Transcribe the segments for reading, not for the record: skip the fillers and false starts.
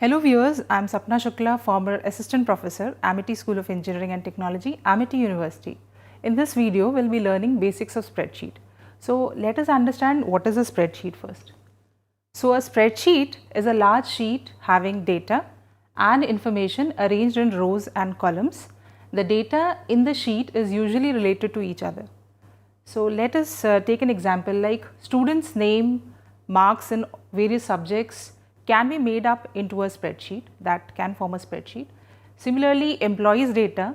Hello viewers, I am Sapna Shukla, former Assistant Professor, Amity School of Engineering and Technology, Amity University. In this video, we will be learning basics of spreadsheet. So let us understand what is a spreadsheet first. So a spreadsheet is a large sheet having data and information arranged in rows and columns. The data in the sheet is usually related to each other. So let us take an example like students' name, marks in various subjects can be made up into a spreadsheet that can form a spreadsheet. Similarly, employees' data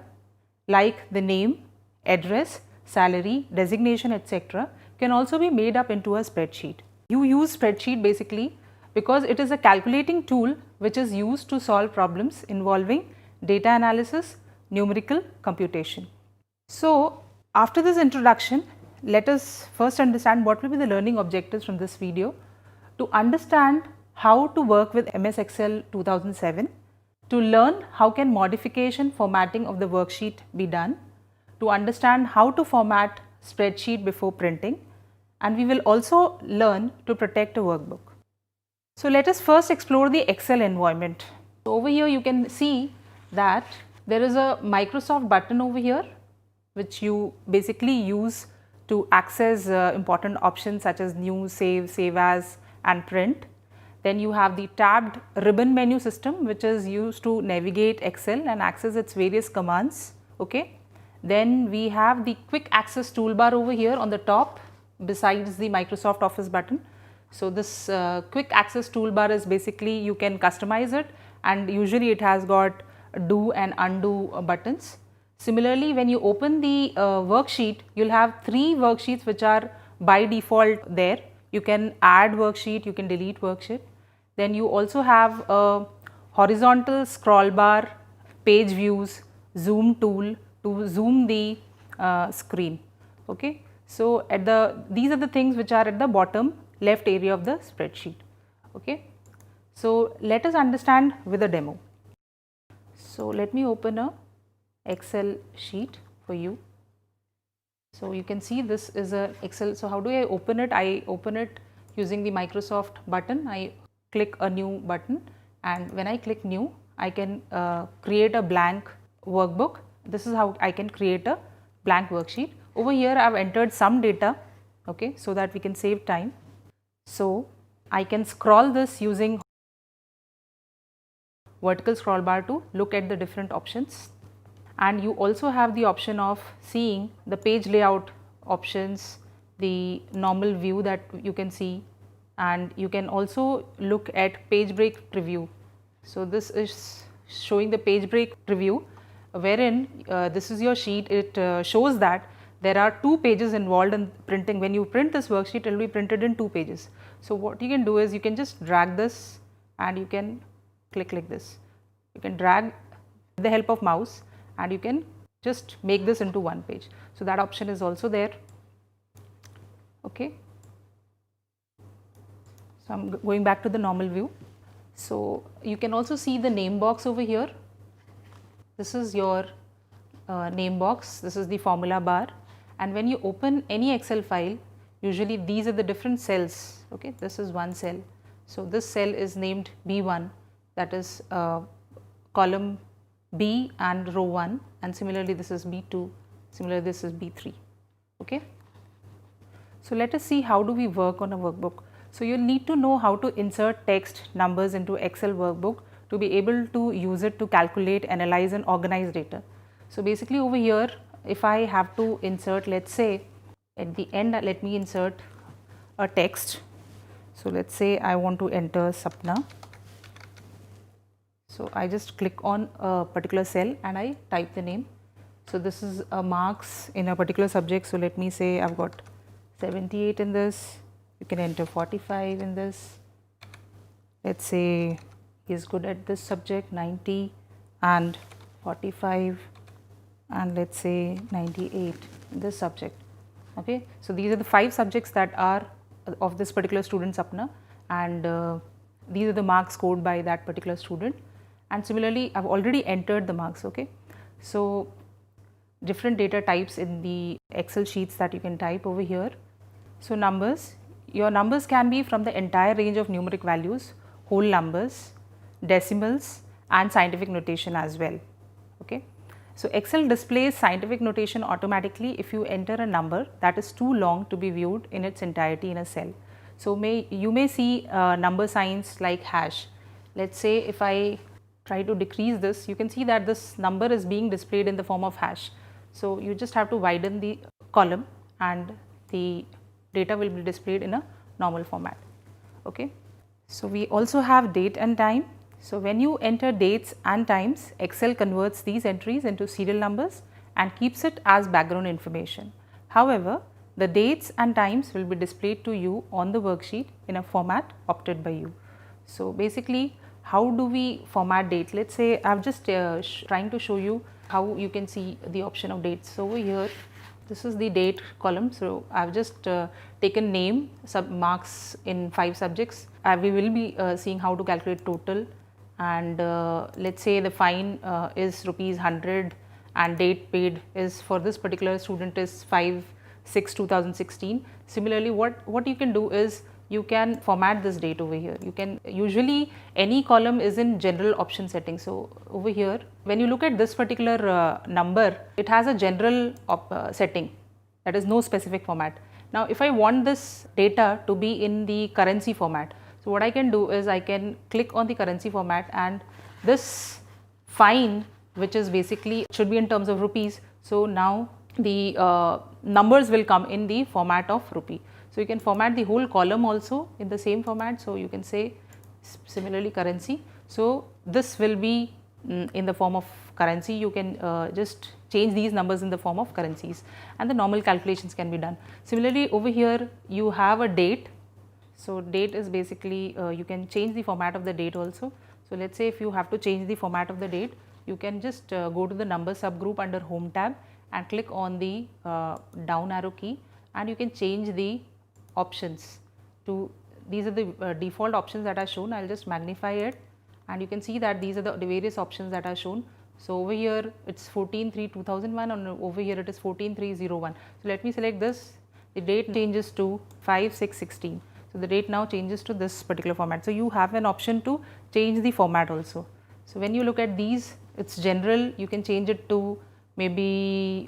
like the name, address, salary, designation, etc. can also be made up into a spreadsheet. You use spreadsheet basically because it is a calculating tool which is used to solve problems involving data analysis, numerical computation. So after this introduction, let us first understand what will be the learning objectives from this video. To understand how to work with MS Excel 2007, to learn how can modification formatting of the worksheet be done, to understand how to format spreadsheet before printing, and we will also learn to protect a workbook. So let us first explore the Excel environment. So over here you can see that there is a Microsoft button over here which you basically use to access important options such as new, save as and print. Then you have the tabbed ribbon menu system which is used to navigate Excel and access its various commands. Okay. Then we have the quick access toolbar over here on the top besides the Microsoft Office button. So this quick access toolbar is basically you can customize it, and usually it has got do and undo buttons. Similarly, when you open the worksheet, you will have 3 worksheets which are by default there. You can add worksheet, you can delete worksheet. Then you also have a horizontal scroll bar, page views, zoom tool to zoom the screen. Okay. So these are the things which are at the bottom left area of the spreadsheet. Okay. So let us understand with a demo. So let me open a Excel sheet for you. So you can see this is a Excel. So how do I open it? I open it using the Microsoft button. I click a new button, and when I click new, I can create a blank workbook. This is how I can create a blank worksheet. Over here I have entered some data, okay, so that we can save time. So I can scroll this using vertical scroll bar to look at the different options. And you also have the option of seeing the page layout options, the normal view that you can see, and you can also look at page break preview. So this is showing the page break preview wherein this is your sheet. It shows that there are 2 pages involved in printing. When you print this worksheet, it will be printed in 2 pages. So what you can do is you can just drag this and you can click like this. You can drag with the help of mouse and you can just make this into 1 page. So that option is also there. Okay. So I am going back to the normal view. So you can also see the name box over here. This is your name box. This is the formula bar. And when you open any Excel file, usually these are the different cells. Okay. This is one cell. So this cell is named B1, that is column B and row 1, and similarly this is B2, similarly this is B3. Okay. So let us see how do we work on a workbook. So you will need to know how to insert text, numbers into Excel workbook to be able to use it to calculate, analyze and organize data. So basically over here, if I have to insert, let's say at the end, let me insert a text. So let's say I want to enter Sapna. So I just click on a particular cell and I type the name. So this is a marks in a particular subject. So let me say I've got 78 in this. You can enter 45 in this. Let's say he is good at this subject, 90 and 45, and let's say 98 in this subject. Okay. So these are the 5 subjects that are of this particular student Sapna, and these are the marks scored by that particular student. And similarly, I have already entered the marks. Okay. So different data types in the Excel sheets that you can type over here. So numbers, your numbers can be from the entire range of numeric values, whole numbers, decimals and scientific notation as well. Okay. So Excel displays scientific notation automatically if you enter a number that is too long to be viewed in its entirety in a cell. So you may see number signs like hash. Let's say if I try to decrease this, you can see that this number is being displayed in the form of hash. So you just have to widen the column and the data will be displayed in a normal format. Okay. So we also have date and time. So when you enter dates and times, Excel converts these entries into serial numbers and keeps it as background information. However, the dates and times will be displayed to you on the worksheet in a format opted by you. So basically, how do we format date? Let's say I am just trying to show you how you can see the option of dates. So over here, this is the date column. So I have just taken name, marks in 5 subjects. We will be seeing how to calculate total, and let's say the fine is rupees 100 and date paid is for this particular student is 5/6/2016. Similarly, what you can do is you can format this date over here. You can usually any column is in general option setting. So over here, when you look at this particular number, it has a general setting, that is no specific format. Now if I want this data to be in the currency format, so what I can do is I can click on the currency format, and this fine, which is basically should be in terms of rupees. So now the numbers will come in the format of rupee. So you can format the whole column also in the same format. So you can say similarly currency. So this will be in the form of currency. You can just change these numbers in the form of currencies, and the normal calculations can be done. Similarly over here you have a date. So date is basically you can change the format of the date also. So let's say if you have to change the format of the date, you can just go to the number subgroup under home tab and click on the down arrow key, and you can change the options to, these are the default options that are shown. I'll just magnify it, and you can see that these are the various options that are shown. So over here it's 14/3/2001, and over here it is 14/3/01. So let me select this. The date changes to 5/6/16. So the date now changes to this particular format. So you have an option to change the format also. So when you look at these, it's general. You can change it to maybe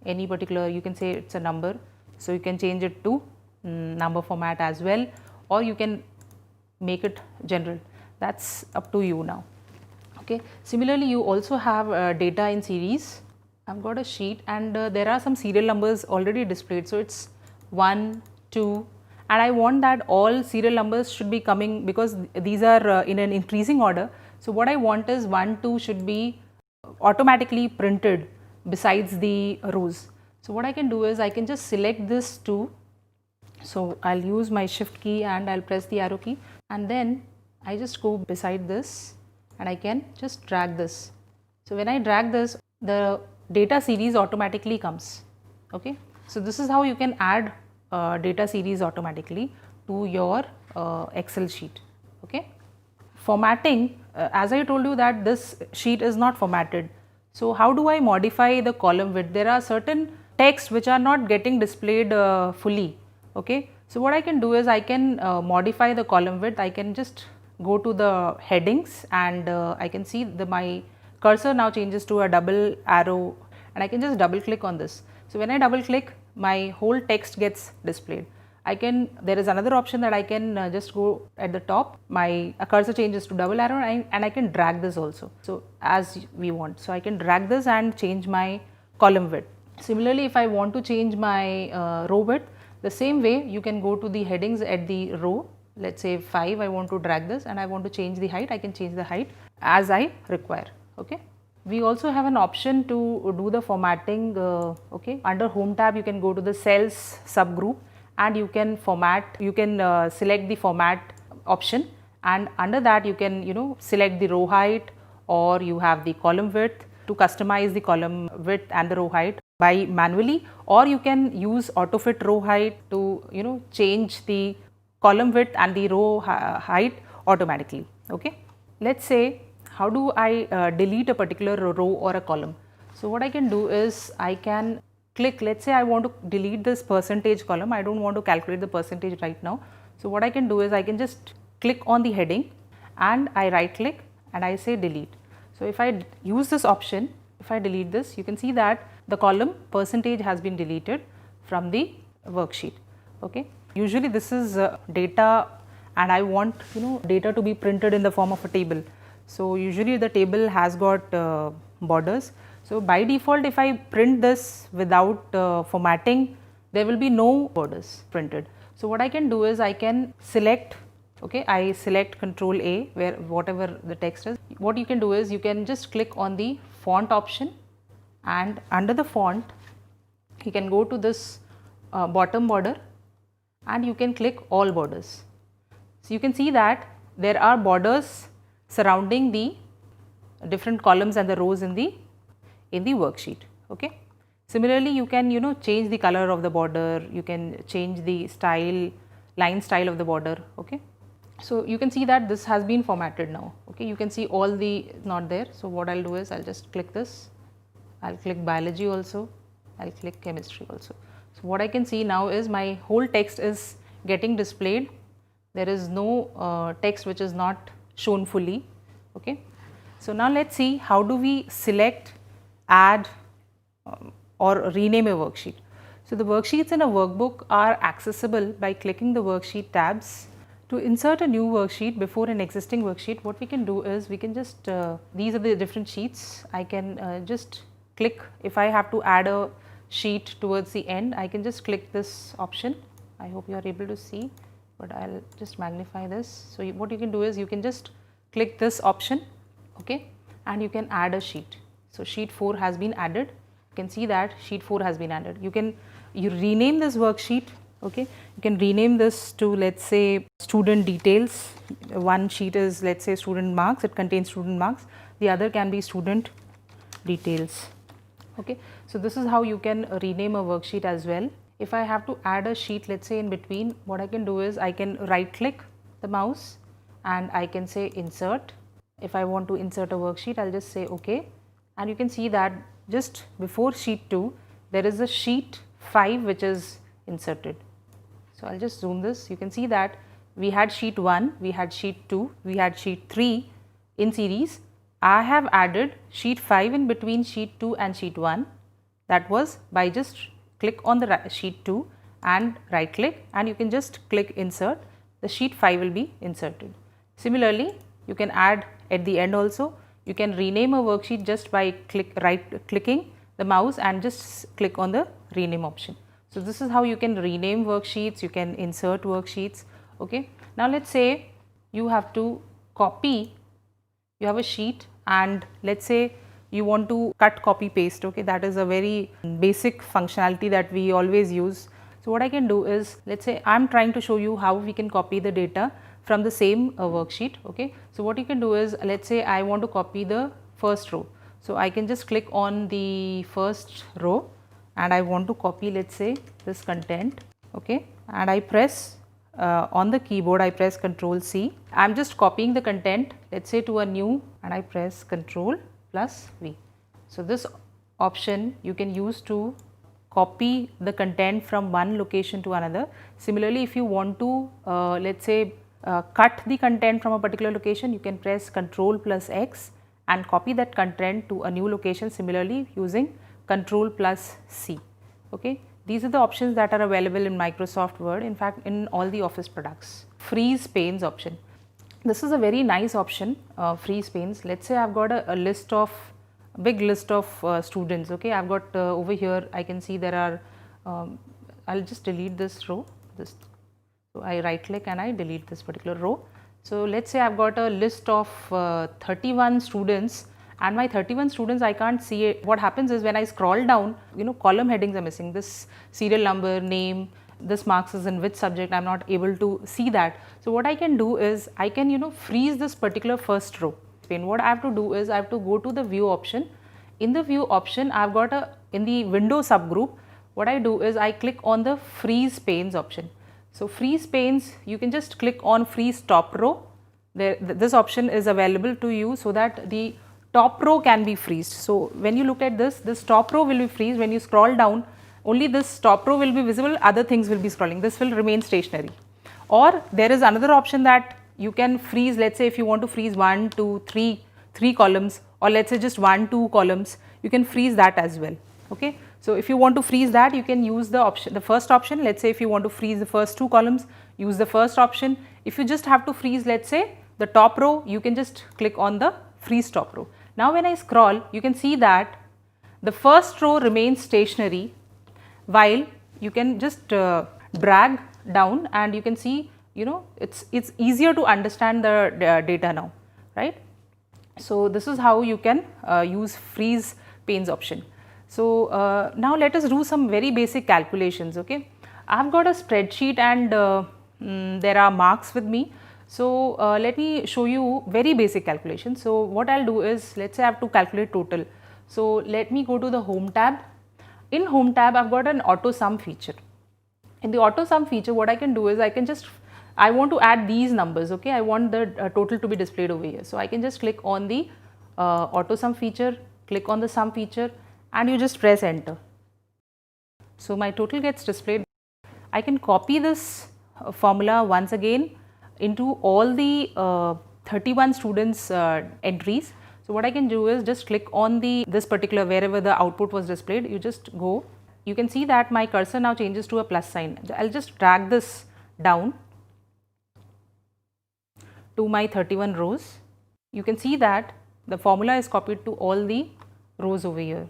any particular, you can say it's a number. So you can change it to number format as well, or you can make it general. That's up to you now. Okay. Similarly, you also have data in series. I've got a sheet, and there are some serial numbers already displayed. So it's 1, 2, and I want that all serial numbers should be coming, because these are in an increasing order. So what I want is 1, 2 should be automatically printed besides the rows. So what I can do is I can just select this 2. So I'll use my shift key and I'll press the arrow key, and then I just go beside this and I can just drag this. So when I drag this, the data series automatically comes. Okay. So this is how you can add data series automatically to your Excel sheet. Okay. Formatting, as I told you that this sheet is not formatted. So how do I modify the column width? There are certain text which are not getting displayed fully. Okay. So what I can do is I can modify the column width. I can just go to the headings, and I can see my cursor now changes to a double arrow, and I can just double click on this. So when I double click, my whole text gets displayed. There is another option that I can just go at the top, my cursor changes to double arrow, and I can drag this also. So as we want. So I can drag this and change my column width. Similarly, if I want to change my row width, the same way you can go to the headings at the row. Let's say 5, I want to drag this, and I want to change the height. I can change the height as I require. Okay. We also have an option to do the formatting. Okay. Under home tab, you can go to the cells subgroup, and you can format, you can select the format option, and under that you can select the row height, or you have the column width to customize the column width and the row height by manually, or you can use auto fit row height to change the column width and the row height automatically. Okay. Let's say, how do I delete a particular row or a column? So what I can do is I can click, let's say I want to delete this percentage column. I don't want to calculate the percentage right now. So what I can do is I can just click on the heading, and I right click and I say delete. So if I use this option, if I delete this, you can see that the column percentage has been deleted from the worksheet. Okay. Usually this is data, and I want data to be printed in the form of a table. So usually the table has got borders. So by default, if I print this without formatting, there will be no borders printed. So what I can do is I can select, okay, I select Control A where whatever the text is. What you can do is you can just click on the font option, and under the font you can go to this bottom border and you can click all borders. So you can see that there are borders surrounding the different columns and the rows in the worksheet. Okay. Similarly, you can change the color of the border, you can change the style, line style of the border. Okay. So you can see that this has been formatted now. Okay. You can see all the not there. So what I'll do is I'll just click this, I'll click biology also, I'll click chemistry also. So what I can see now is my whole text is getting displayed. There is no text which is not shown fully. Okay. So now let's see how do we select, add or rename a worksheet. So the worksheets in a workbook are accessible by clicking the worksheet tabs. To insert a new worksheet before an existing worksheet, what we can do is we can just, these are the different sheets. I can just click, if I have to add a sheet towards the end, I can just click this option. I hope you are able to see, but I'll just magnify this. So what you can do is you can just click this option, okay, and you can add a sheet. So sheet 4 has been added. You can see that sheet 4 has been added. You rename this worksheet. Okay, you can rename this to, let's say, student details. One sheet is, let's say, student marks, it contains student marks. The other can be student details. Okay, so this is how you can rename a worksheet as well. If I have to add a sheet, let's say, in between, what I can do is I can right click the mouse and I can say insert. If I want to insert a worksheet, I'll just say okay, and you can see that just before sheet 2 there is a sheet 5 which is inserted. So I'll just zoom this. You can see that we had sheet 1, we had sheet 2, we had sheet 3 in series. I have added sheet 5 in between sheet 2 and sheet 1. That was by just click on the sheet 2 and right click, and you can just click insert. The sheet 5 will be inserted. Similarly, you can add at the end also. You can rename a worksheet just by clicking the mouse and just click on the rename option. So this is how you can rename worksheets, you can insert worksheets. Okay. Now let's say you have to copy, you have a sheet and let's say you want to cut, copy, paste. Okay, that is a very basic functionality that we always use. So what I can do is, let's say I am trying to show you how we can copy the data from the same worksheet. Okay, so what you can do is, let's say I want to copy the first row. So I can just click on the first row and I want to copy, let's say, this content. Okay, and I press on the keyboard, I press Ctrl C. I am just copying the content, let's say, to a new, and I press Ctrl plus V. So this option you can use to copy the content from one location to another. Similarly, if you want to let's say cut the content from a particular location, you can press Ctrl plus X and copy that content to a new location, similarly using Ctrl plus C. Okay, these are the options that are available in Microsoft Word, in fact in all the Office products. Freeze panes option. This is a very nice option, freeze panes. Let's say I've got a list of, big list of students. Okay, I've got over here, I can see there are, I'll just delete this row. So I right click and I delete this particular row. So let's say I've got a list of 31 students, and my 31 students, I can't see it. What happens is when I scroll down, column headings are missing. This serial number, name, this marks is in which subject, I'm not able to see that. So what I can do is I can freeze this particular first row. What I have to do is I have to go to the view option. In the view option, I've got in the window subgroup, what I do is I click on the freeze panes option. So freeze panes, you can just click on freeze top row. This option is available to you so that the top row can be freezed. So when you look at this top row will be freezed. When you scroll down, only this top row will be visible, other things will be scrolling. This will remain stationary. Or there is another option that you can freeze, let's say if you want to freeze 1, 2, 3 columns, or let's say just 1, 2 columns, you can freeze that as well. Okay. So if you want to freeze that, you can use the option, the first option. Let's say if you want to freeze the first 2 columns, use the first option. If you just have to freeze, let's say the top row, you can just click on the freeze top row. Now when I scroll, you can see that the first row remains stationary, while you can just drag down and you can see, you know, it's easier to understand the data now, right. So this is how you can use freeze panes option. So now let us do some very basic calculations. Okay, I have got a spreadsheet and there are marks with me. So let me show you very basic calculations. So what I'll do is, let's say I have to calculate total. So let me go to the home tab. In home tab, I've got an auto sum feature. In the auto sum feature, what I can do is I want to add these numbers. Okay, I want the total to be displayed over here. So I can just click on the auto sum feature, click on the sum feature, and you just press enter. So my total gets displayed. I can copy this formula once again into all the 31 students entries. So what I can do is just click on this particular, wherever the output was displayed, you just go. You can see that my cursor now changes to a plus sign. I'll just drag this down to my 31 rows. You can see that the formula is copied to all the rows over here.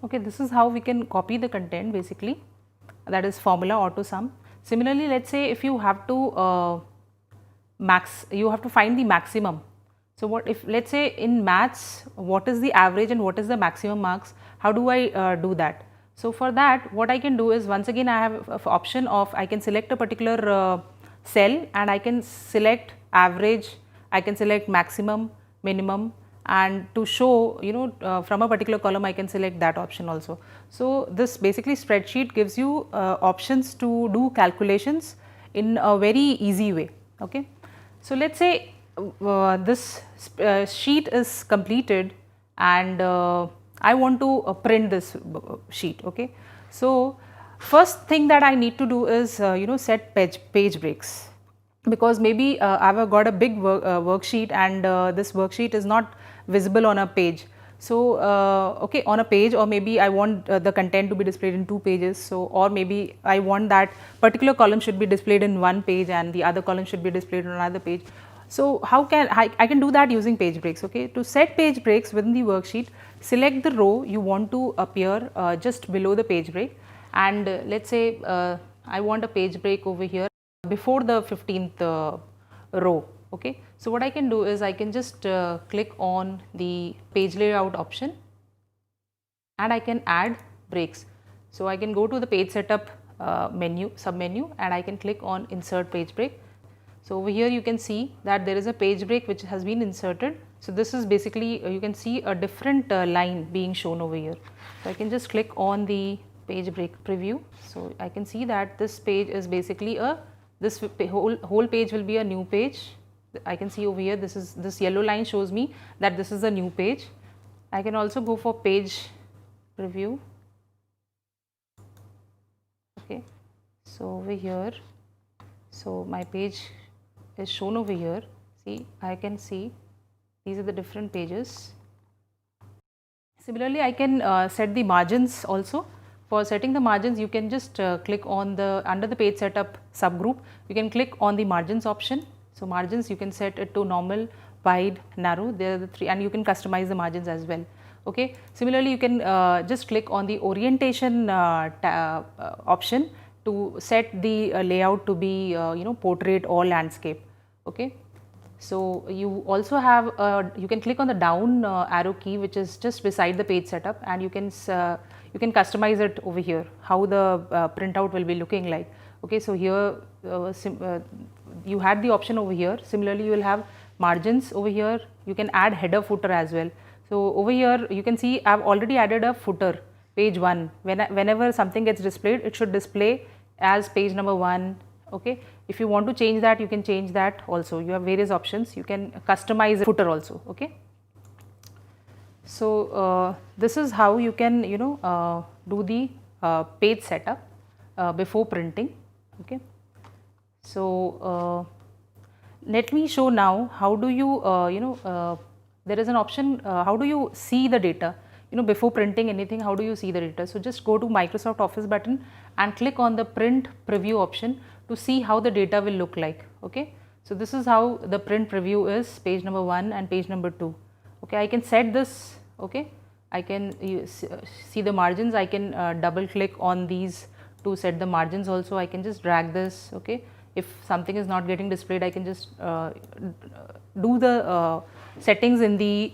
Okay, this is how we can copy the content basically, that is formula auto sum. Similarly, let's say if you have to you have to find the maximum. So what if, let's say in maths, what is the average and what is the maximum marks? How do I do that? So for that, what I can do is, once again I have an option of, I can select a particular cell and I can select average, I can select maximum, minimum, and to show, you know, from a particular column I can select that option also. So this basically spreadsheet gives you options to do calculations in a very easy way. Okay. So let's say this sheet is completed and I want to print this sheet. Okay. So first thing that I need to do is you know, set page breaks, because maybe I've got a big worksheet and this worksheet is not visible on a page. So okay, on a page, or maybe I want the content to be displayed in 2 pages. So, or maybe I want that particular column should be displayed in 1 page and the other column should be displayed on another page. So how can I can do that using page breaks. Okay, to set page breaks within the worksheet, select the row you want to appear just below the page break, and let's say I want a page break over here before the 15th row. Okay, so what I can do is I can just click on the page layout option and I can add breaks. So I can go to the page setup sub menu, and I can click on insert page break. So over here you can see that there is a page break which has been inserted. So this is basically you can see a different line being shown over here. So I can just click on the page break preview. So I can see that this page is basically this whole page will be a new page. I can see over here this yellow line shows me that this is a new page. I can also go for page preview. Okay, so over here, so my page is shown over here. See, I can see these are the different pages. Similarly, I can set the margins also. For setting the margins, you can just click on under the page setup subgroup, you can click on the margins option. So margins, you can set it to normal, wide, narrow. There are the 3, and you can customize the margins as well. Okay. Similarly, you can just click on the orientation option to set the layout to be you know, portrait or landscape. Okay. So you also have you can click on the down arrow key, which is just beside the page setup, and you can customize it over here, how the printout will be looking like. Okay, so here you had the option over here. Similarly, you will have margins over here. You can add header, footer as well. So over here you can see I've already added a footer, page 1. Whenever something gets displayed, it should display as page number 1. Okay, if you want to change that, you can change that also. You have various options. You can customize the footer also. Okay. So this is how you can, you know, do the page setup before printing. Okay. So let me show now how do you, there is an option, how do you see the data, before printing anything, how do you see the data. So just go to Microsoft Office button and click on the print preview option to see how the data will look like. Okay, so this is how the print preview is, page number 1 and page number 2. Okay, I can set this. Okay, I can see the margins. I can double click on these to set the margins also. I can just drag this. Okay, if something is not getting displayed, I can just do the settings in the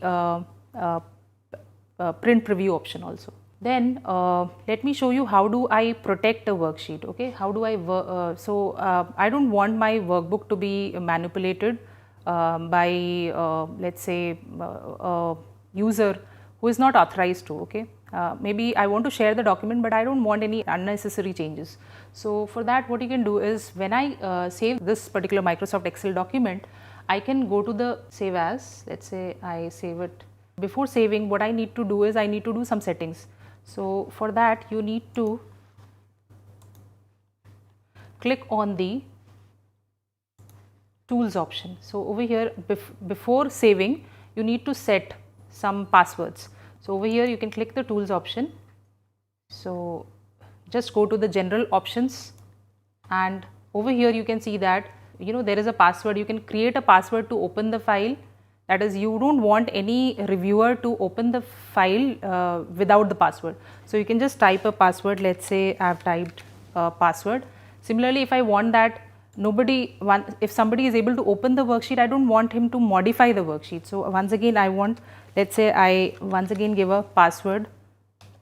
print preview option also. Then let me show you how do I protect a worksheet. Okay, how do I I don't want my workbook to be manipulated by let's say a user who is not authorized to. Okay, maybe I want to share the document, but I don't want any unnecessary changes. So for that, what you can do is, when I save this particular Microsoft Excel document, I can go to the save as. Let's say I save it. Before saving, what I need to do is I need to do some settings. So for that, you need to click on the tools option. So over here, before saving, you need to set some passwords. So over here you can click the tools option. So just go to the general options, and over here you can see that there is a password. You can create a password to open the file. That is, you don't want any reviewer to open the file without the password. So you can just type a password. Let's say I have typed a password. Similarly, if I want that if somebody is able to open the worksheet, I don't want him to modify the worksheet. So once again, I want, let's say I once again give a password,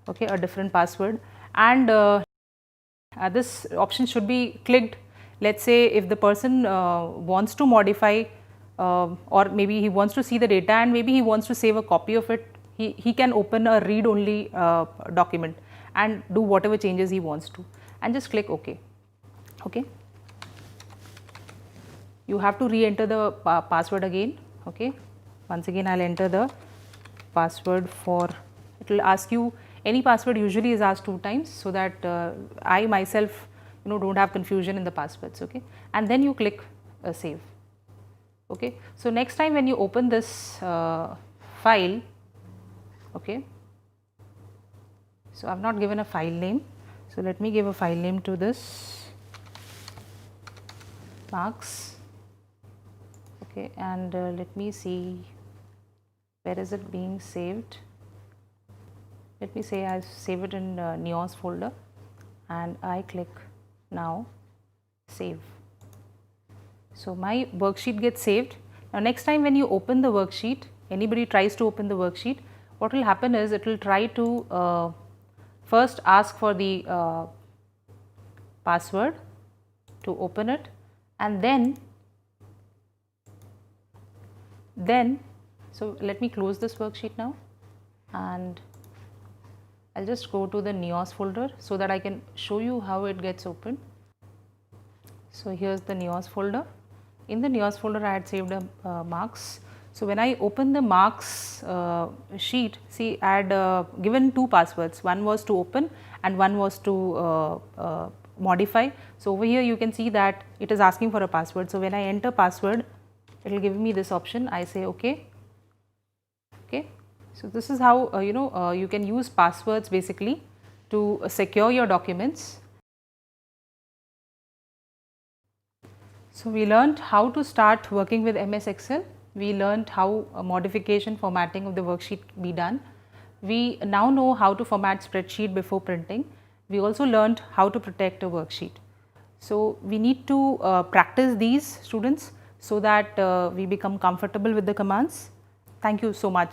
okay, a different password, and this option should be clicked. Let's say if the person wants to modify or maybe he wants to see the data and maybe he wants to save a copy of it, he can open a read only document and do whatever changes he wants to, and just click OK. Okay. You have to re-enter the password again. Okay. Once again, I'll enter the password for, it will ask you, any password usually is asked 2 times, so that I myself don't have confusion in the passwords. Okay. And then you click save. Okay. So next time when you open this file, okay, so I have not given a file name, so let me give a file name to this, marks. Okay, and let me see, where is it being saved. Let me say I save it in NEOS folder, and I click now save. So my worksheet gets saved. Now next time when you open the worksheet, anybody tries to open the worksheet, what will happen is it will try to first ask for the password to open it, and then so let me close this worksheet now, and I'll just go to the NEOS folder so that I can show you how it gets opened. So here's the NEOS folder. In the NEOS folder, I had saved a marks. So when I open the marks sheet, see, I had given 2 passwords. One was to open and one was to modify. So over here you can see that it is asking for a password. So when I enter password, it will give me this option. I say OK. Okay. So this is how you can use passwords basically to secure your documents. So we learned how to start working with MS Excel. We learned how modification, formatting of the worksheet be done. We now know how to format spreadsheet before printing. We also learned how to protect a worksheet. So we need to practice these, students, so that we become comfortable with the commands. Thank you so much.